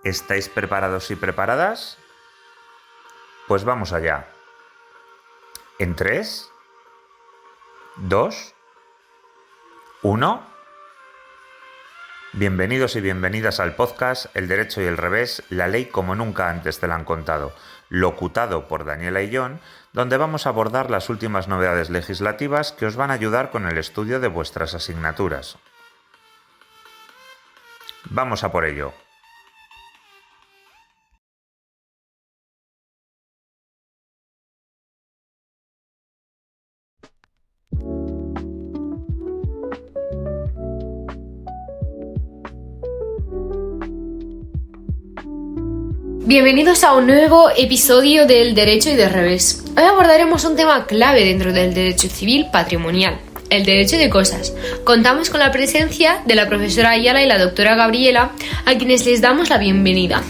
¿Estáis preparados y preparadas? Pues vamos allá. En 3, 2, 1. Bienvenidos y bienvenidas al podcast El Derecho y el Revés, la ley como nunca antes te la han contado, locutado por Daniela y John, donde vamos a abordar las últimas novedades legislativas que os van a ayudar con el estudio de vuestras asignaturas. Vamos a por ello. Bienvenidos a un nuevo episodio del Derecho y del Revés. Hoy abordaremos un tema clave dentro del derecho civil patrimonial, el derecho de cosas. Contamos con la presencia de la profesora Ayala y la doctora Gabriela, a quienes les damos la bienvenida.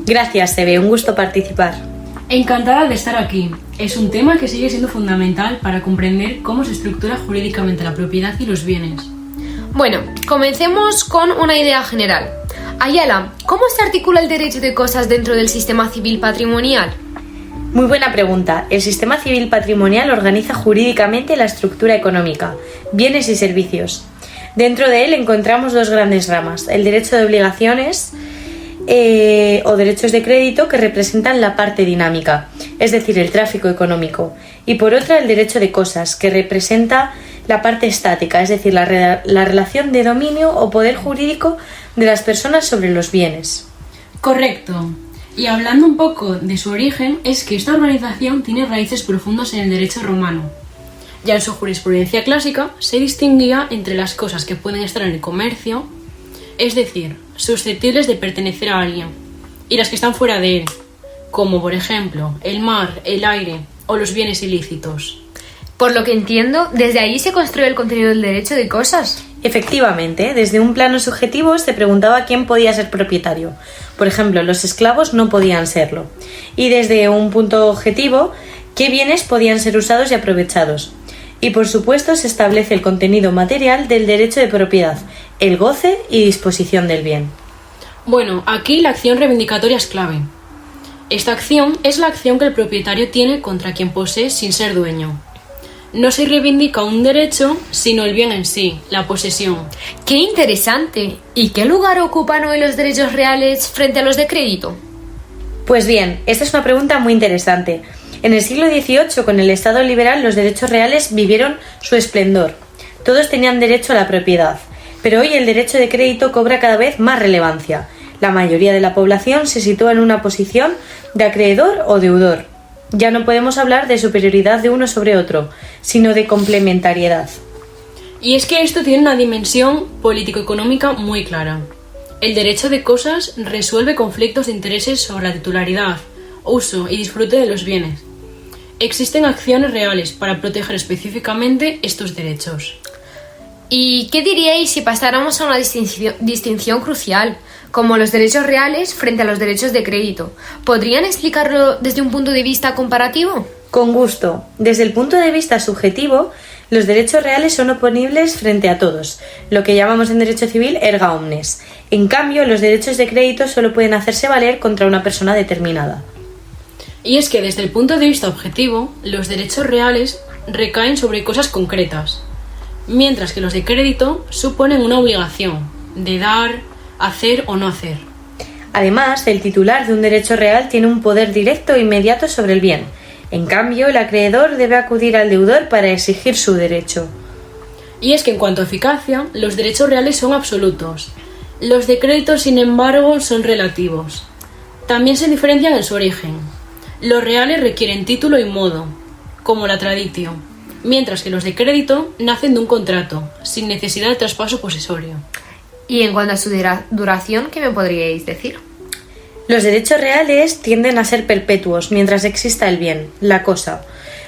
Gracias, Eve, un gusto participar. Encantada de estar aquí. Es un tema que sigue siendo fundamental para comprender cómo se estructura jurídicamente la propiedad y los bienes. Bueno, comencemos con una idea general. Ayala, ¿cómo se articula el derecho de cosas dentro del sistema civil patrimonial? Muy buena pregunta. El sistema civil patrimonial organiza jurídicamente la estructura económica, bienes y servicios. Dentro de él encontramos dos grandes ramas: el derecho de obligaciones o derechos de crédito, que representan la parte dinámica, es decir, el tráfico económico, y por otra el derecho de cosas, que representa la parte estática, es decir, la relación de dominio o poder jurídico de las personas sobre los bienes. Correcto. Y hablando un poco de su origen, es que esta organización tiene raíces profundas en el derecho romano. Ya en su jurisprudencia clásica se distinguía entre las cosas que pueden estar en el comercio, es decir, susceptibles de pertenecer a alguien, y las que están fuera de él, como por ejemplo el mar, el aire o los bienes ilícitos. Por lo que entiendo, desde ahí se construye el contenido del derecho de cosas. Efectivamente, desde un plano subjetivo se preguntaba quién podía ser propietario. Por ejemplo, los esclavos no podían serlo. Y desde un punto objetivo, qué bienes podían ser usados y aprovechados. Y por supuesto se establece el contenido material del derecho de propiedad, el goce y disposición del bien. Bueno, aquí la acción reivindicatoria es clave. Esta acción es la acción que el propietario tiene contra quien posee sin ser dueño. No se reivindica un derecho, sino el bien en sí, la posesión. ¡Qué interesante! ¿Y qué lugar ocupan hoy los derechos reales frente a los de crédito? Pues bien, esta es una pregunta muy interesante. En el siglo XVIII, con el Estado liberal, los derechos reales vivieron su esplendor. Todos tenían derecho a la propiedad, pero hoy el derecho de crédito cobra cada vez más relevancia. La mayoría de la población se sitúa en una posición de acreedor o deudor. Ya no podemos hablar de superioridad de uno sobre otro, sino de complementariedad. Y es que esto tiene una dimensión político-económica muy clara. El derecho de cosas resuelve conflictos de intereses sobre la titularidad, uso y disfrute de los bienes. Existen acciones reales para proteger específicamente estos derechos. ¿Y qué diríais si pasáramos a una distinción crucial, como los derechos reales frente a los derechos de crédito? ¿Podrían explicarlo desde un punto de vista comparativo? Con gusto. Desde el punto de vista subjetivo, los derechos reales son oponibles frente a todos, lo que llamamos en derecho civil erga omnes. En cambio, los derechos de crédito solo pueden hacerse valer contra una persona determinada. Y es que desde el punto de vista objetivo, los derechos reales recaen sobre cosas concretas, mientras que los de crédito suponen una obligación de dar, hacer o no hacer. Además, el titular de un derecho real tiene un poder directo e inmediato sobre el bien. En cambio, el acreedor debe acudir al deudor para exigir su derecho. Y es que en cuanto a eficacia, los derechos reales son absolutos. Los de crédito, sin embargo, son relativos. También se diferencian en su origen. Los reales requieren título y modo, como la traditio, mientras que los de crédito nacen de un contrato, sin necesidad de traspaso posesorio. Y en cuanto a su duración, ¿qué me podríais decir? Los derechos reales tienden a ser perpetuos mientras exista el bien, la cosa.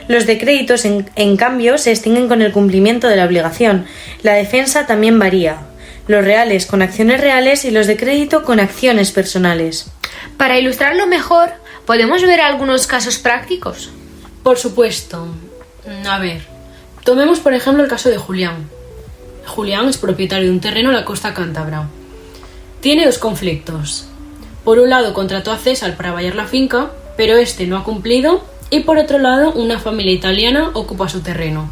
Los de créditos, en cambio, se extinguen con el cumplimiento de la obligación. La defensa también varía. Los reales con acciones reales y los de crédito con acciones personales. Para ilustrarlo mejor, ¿podemos ver algunos casos prácticos? Por supuesto. A ver, tomemos por ejemplo el caso de Julián. Julián es propietario de un terreno en la costa cántabra. Tiene dos conflictos. Por un lado contrató a César para vallar la finca, pero este no ha cumplido, y por otro lado una familia italiana ocupa su terreno.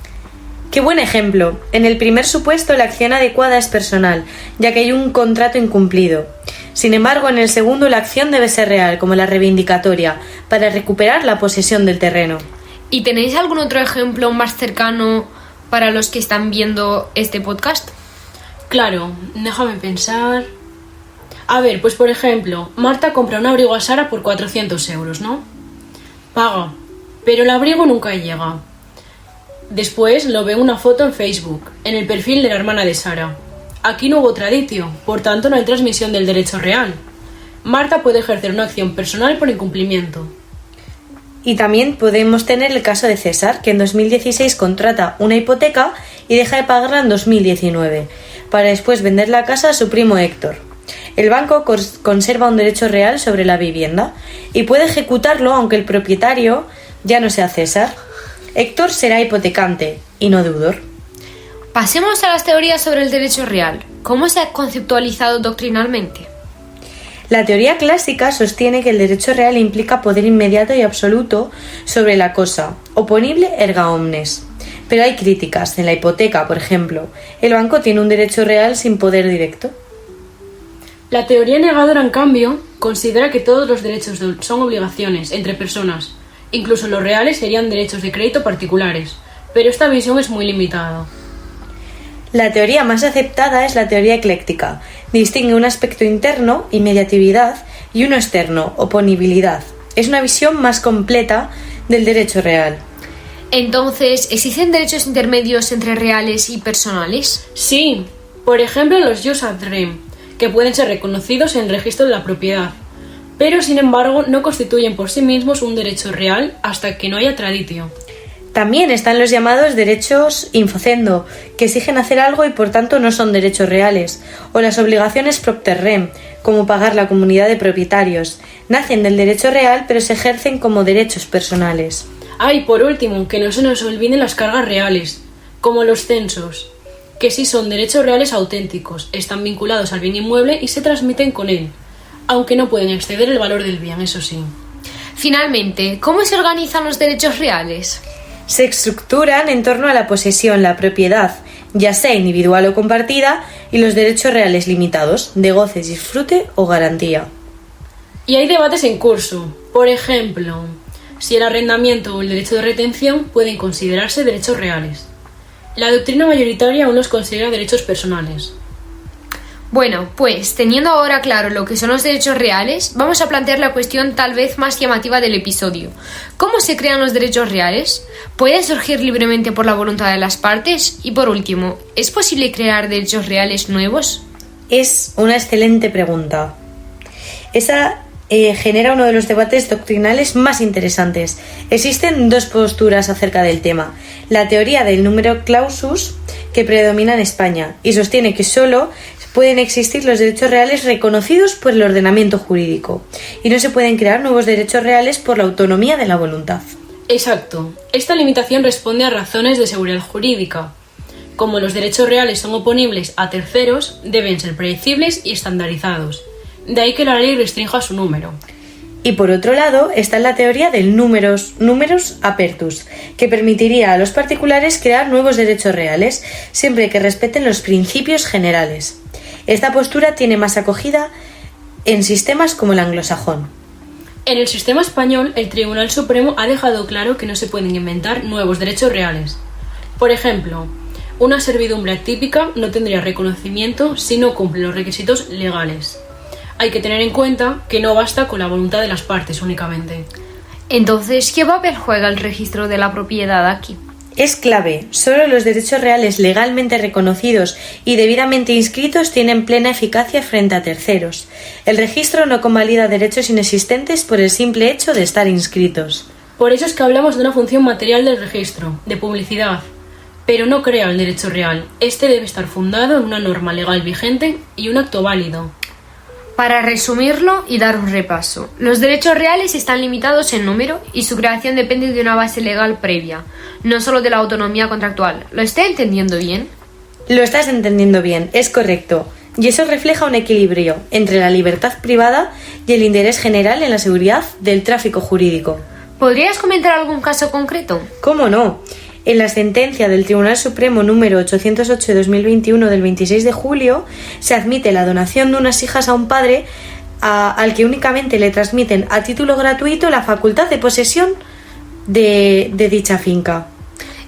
¡Qué buen ejemplo! En el primer supuesto la acción adecuada es personal, ya que hay un contrato incumplido. Sin embargo, en el segundo la acción debe ser real, como la reivindicatoria, para recuperar la posesión del terreno. ¿Y tenéis algún otro ejemplo más cercano para los que están viendo este podcast? Claro, déjame pensar... A ver, pues por ejemplo, Marta compra un abrigo a Sara por 400 euros, ¿no? Paga, pero el abrigo nunca llega. Después lo ve en una foto en Facebook, en el perfil de la hermana de Sara. Aquí no hubo traditio, por tanto no hay transmisión del derecho real. Marta puede ejercer una acción personal por incumplimiento. Y también podemos tener el caso de César, que en 2016 contrata una hipoteca y deja de pagarla en 2019, para después vender la casa a su primo Héctor. El banco conserva un derecho real sobre la vivienda y puede ejecutarlo aunque el propietario ya no sea César. Héctor será hipotecante y no deudor. Pasemos a las teorías sobre el derecho real. ¿Cómo se ha conceptualizado doctrinalmente? La teoría clásica sostiene que el derecho real implica poder inmediato y absoluto sobre la cosa, oponible erga omnes. Pero hay críticas. En la hipoteca, por ejemplo, el banco tiene un derecho real sin poder directo. La teoría negadora, en cambio, considera que todos los derechos son obligaciones entre personas. Incluso los reales serían derechos de crédito particulares, pero esta visión es muy limitada. La teoría más aceptada es la teoría ecléctica. Distingue un aspecto interno, inmediatividad, y uno externo, oponibilidad. Es una visión más completa del derecho real. Entonces, ¿existen derechos intermedios entre reales y personales? Sí, por ejemplo los jus ad rem, que pueden ser reconocidos en el registro de la propiedad, pero sin embargo no constituyen por sí mismos un derecho real hasta que no haya traditio. También están los llamados derechos infocendo, que exigen hacer algo y por tanto no son derechos reales, o las obligaciones propter rem, como pagar la comunidad de propietarios. Nacen del derecho real pero se ejercen como derechos personales. Y por último, que no se nos olviden las cargas reales, como los censos, que sí son derechos reales auténticos, están vinculados al bien inmueble y se transmiten con él, aunque no pueden exceder el valor del bien, eso sí. Finalmente, ¿cómo se organizan los derechos reales? Se estructuran en torno a la posesión, la propiedad, ya sea individual o compartida, y los derechos reales limitados, de goce, disfrute o garantía. Y hay debates en curso. Por ejemplo, si el arrendamiento o el derecho de retención pueden considerarse derechos reales. La doctrina mayoritaria aún los considera derechos personales. Bueno, pues teniendo ahora claro lo que son los derechos reales, vamos a plantear la cuestión tal vez más llamativa del episodio. ¿Cómo se crean los derechos reales? ¿Pueden surgir libremente por la voluntad de las partes? Y por último, ¿es posible crear derechos reales nuevos? Es una excelente pregunta. Esa genera uno de los debates doctrinales más interesantes. Existen dos posturas acerca del tema. La teoría del número clausus, que predomina en España, y sostiene que solo pueden existir los derechos reales reconocidos por el ordenamiento jurídico, y no se pueden crear nuevos derechos reales por la autonomía de la voluntad. Exacto. Esta limitación responde a razones de seguridad jurídica. Como los derechos reales son oponibles a terceros, deben ser predecibles y estandarizados. De ahí que la ley restrinja su número. Y por otro lado está la teoría del numerus apertus, que permitiría a los particulares crear nuevos derechos reales, siempre que respeten los principios generales. Esta postura tiene más acogida en sistemas como el anglosajón. En el sistema español, el Tribunal Supremo ha dejado claro que no se pueden inventar nuevos derechos reales. Por ejemplo, una servidumbre atípica no tendría reconocimiento si no cumple los requisitos legales. Hay que tener en cuenta que no basta con la voluntad de las partes únicamente. Entonces, ¿qué papel juega el registro de la propiedad aquí? Es clave. Solo los derechos reales legalmente reconocidos y debidamente inscritos tienen plena eficacia frente a terceros. El registro no convalida derechos inexistentes por el simple hecho de estar inscritos. Por eso es que hablamos de una función material del registro, de publicidad, pero no crea el derecho real. Este debe estar fundado en una norma legal vigente y un acto válido. Para resumirlo y dar un repaso, los derechos reales están limitados en número y su creación depende de una base legal previa, no solo de la autonomía contractual. ¿Lo está entendiendo bien? Lo estás entendiendo bien, es correcto. y eso refleja un equilibrio entre la libertad privada y el interés general en la seguridad del tráfico jurídico. ¿Podrías comentar algún caso concreto? ¿Cómo no? En la sentencia del Tribunal Supremo número 808/2021 del 26 de julio se admite la donación de unas hijas a un padre al que únicamente le transmiten a título gratuito la facultad de posesión de dicha finca.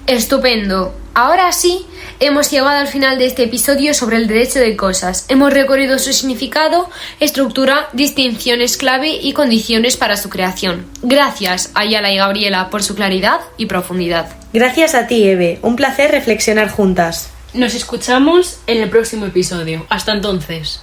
Estupendo. Ahora sí, hemos llegado al final de este episodio sobre el derecho de cosas. Hemos recorrido su significado, estructura, distinciones clave y condiciones para su creación. Gracias a Ayala y Gabriela por su claridad y profundidad. Gracias a ti, Eve. Un placer reflexionar juntas. Nos escuchamos en el próximo episodio. Hasta entonces.